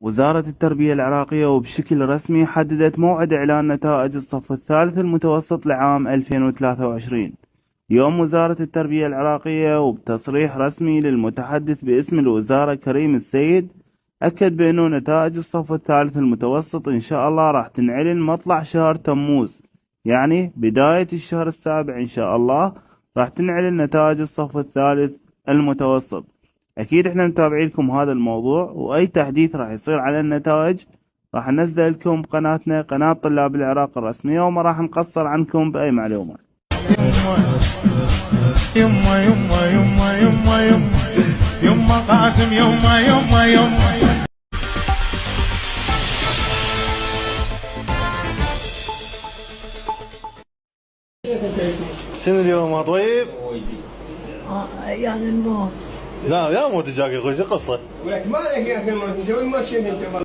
وزارة التربية العراقية وبشكل رسمي حددت موعد إعلان نتائج الصف الثالث المتوسط لعام 2023. يوم وزارة التربية العراقية وبتصريح رسمي للمتحدث باسم الوزارة كريم السيد أكد بأنه نتائج الصف الثالث المتوسط إن شاء الله راح تنعلن مطلع شهر تموز، يعني بداية الشهر السابع إن شاء الله راح تنعلن نتائج الصف الثالث المتوسط. أكيد إحنا متابعين لكم هذا الموضوع، وأي تحديث راح يصير على النتائج راح ننزله لكم بقناتنا قناة طلاب العراق الرسمية، وما راح نقصر عنكم بأي معلومة. يما يما يما يما يما يما قاسم يما يما يما. شنو اليوم طيب؟ يعني الموت. لا يا موت جاك يا اخوي، شو القصه؟ ولك مالك يا اخي، ما تسوي ما شنو انت.